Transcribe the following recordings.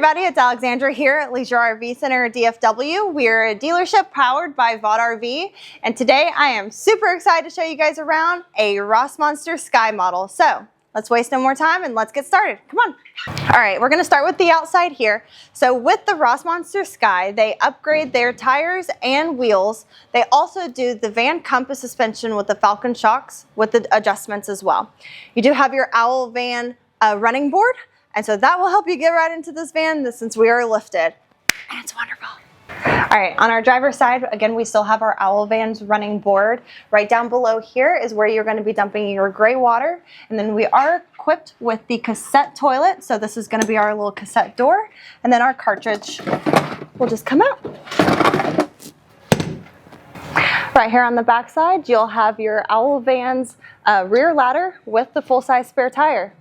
everybody, it's Alexandra here at Leisure RV Center DFW. We're a dealership powered by Vogt RV, and today I am super excited to show you guys around a Rossmonster Sky model. So let's waste no more time and let's get started. Come on. All right, we're gonna start with the outside here. So with the Rossmonster Sky, they upgrade their tires and wheels. They also do the Van Compass suspension with the Falcon shocks with the adjustments as well. You do have your Owl Van running board. And so that will help you get right into this van since we are lifted. And it's wonderful. All right, on our driver's side, again, we still have our Owl Van's running board. Right down below here is where you're going to be dumping your gray water. And then we are equipped with the Cassette toilet. So this is going to be our little Cassette door. And then our cartridge will just come out. Right here on the back side, you'll have your Owl Van's rear ladder with the full-size spare tire.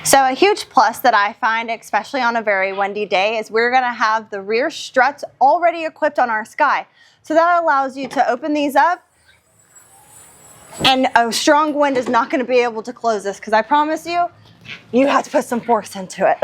So a huge plus that I find, especially on a very windy day, is we're going to have the rear struts already equipped on our Sky. So that allows you to open these up, and a strong wind is not going to be able to close this, because I promise you, you have to put some force into it.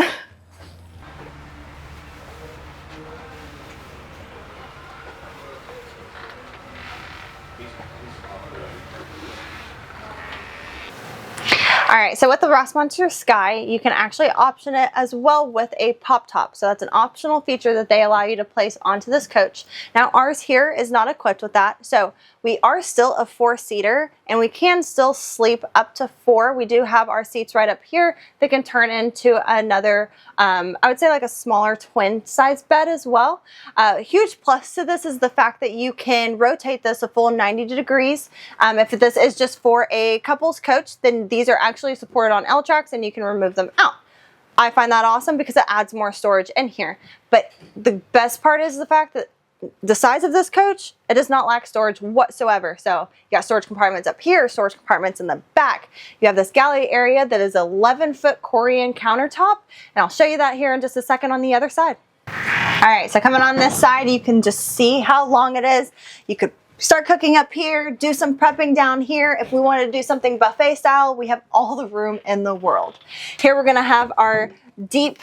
All right, so with the Rossmonster Sky, you can actually option it as well with a pop top. So that's an optional feature that they allow you to place onto this coach. Now ours here is not equipped with that. So we are still a 4-seater and we can still sleep up to 4. We do have our seats right up here that can turn into another, I would say like a smaller twin size bed as well. A huge plus to this is the fact that you can rotate this a full 90 degrees. If this is just for a couples coach, then these are actually supported on L-tracks and you can remove them out. I find that awesome because it adds more storage in here. But the best part is the fact that the size of this coach, it does not lack storage whatsoever. So you got storage compartments up here, storage compartments in the back. You have this galley area that is 11-foot Corian countertop, and I'll show you that here in just a second on the other side. All right, so coming on this side, you can just see how long it is. You could start cooking up here, do some prepping down here. If we wanted to do something buffet style, we have all the room in the world. Here we're gonna have our deep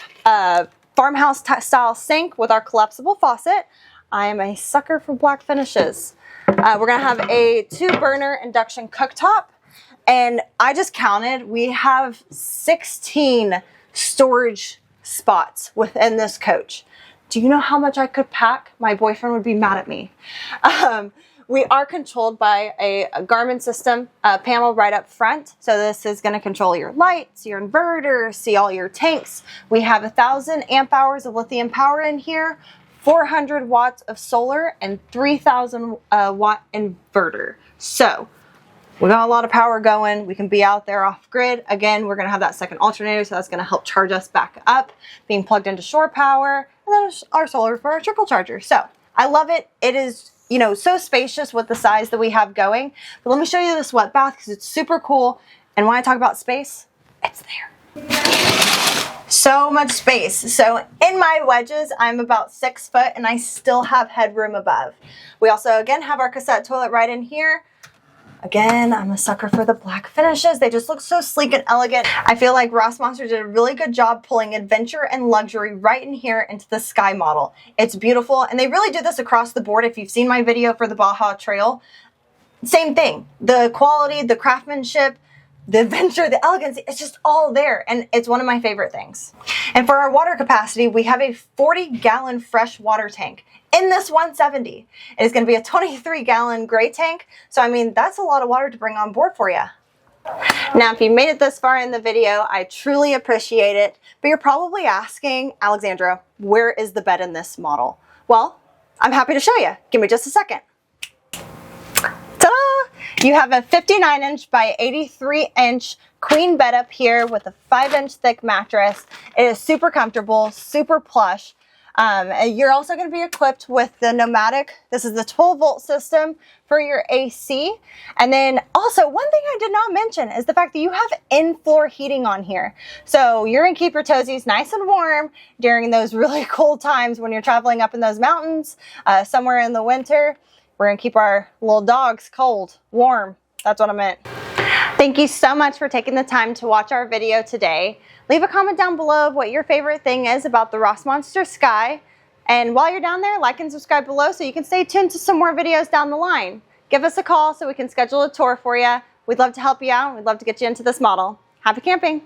farmhouse style sink with our collapsible faucet. I am a sucker for black finishes. We're gonna have a 2-burner induction cooktop, and I just counted, we have 16 storage spots within this coach. Do you know how much I could pack? My boyfriend would be mad at me. We are controlled by a Garmin system panel right up front. So this is going to control your lights, your inverter, see all your tanks. We have 1,000 amp hours of lithium power in here, 400 watts of solar, and 3,000 watt inverter. So we got a lot of power going. We can be out there off grid. Again, we're going to have that second alternator, so that's going to help charge us back up, being plugged into shore power, and then our solar for our trickle charger. So I love it. It is, you know, so spacious with the size that we have going. But let me show you the sweat bath because it's super cool. And when I talk about space, it's there. So much space. So in my wedges, I'm about 6 foot and I still have headroom above. We also, again, have our Cassette toilet right in here. Again, I'm a sucker for the black finishes. They just look so sleek and elegant. I feel like Rossmonster did a really good job pulling adventure and luxury right in here into the Sky model. It's beautiful, and they really do this across the board. If you've seen my video for the Baja Trail, same thing. The quality, the craftsmanship, the adventure, the elegance, it's just all there, and it's one of my favorite things. And for our water capacity, we have a 40-gallon fresh water tank in this 170. It is going to be a 23-gallon gray tank, so I mean, that's a lot of water to bring on board for you. Now, if you made it this far in the video, I truly appreciate it, but you're probably asking, Alexandra, where is the bed in this model? Well, I'm happy to show you. Give me just a second. You have a 59-inch by 83-inch queen bed up here with a 5-inch thick mattress. It is super comfortable, super plush. You're also going to be equipped with the Nomadic. This is the 12-volt system for your AC. And then also, one thing I did not mention is the fact that you have in-floor heating on here. So you're going to keep your toesies nice and warm during those really cold times when you're traveling up in those mountains, somewhere in the winter. We're gonna keep our little dogs cold, warm. That's what I meant. Thank you so much for taking the time to watch our video today. Leave a comment down below of what your favorite thing is about the Rossmonster Sky. And while you're down there, like and subscribe below so you can stay tuned to some more videos down the line. Give us a call so we can schedule a tour for you. We'd love to help you out. We'd love to get you into this model. Happy camping!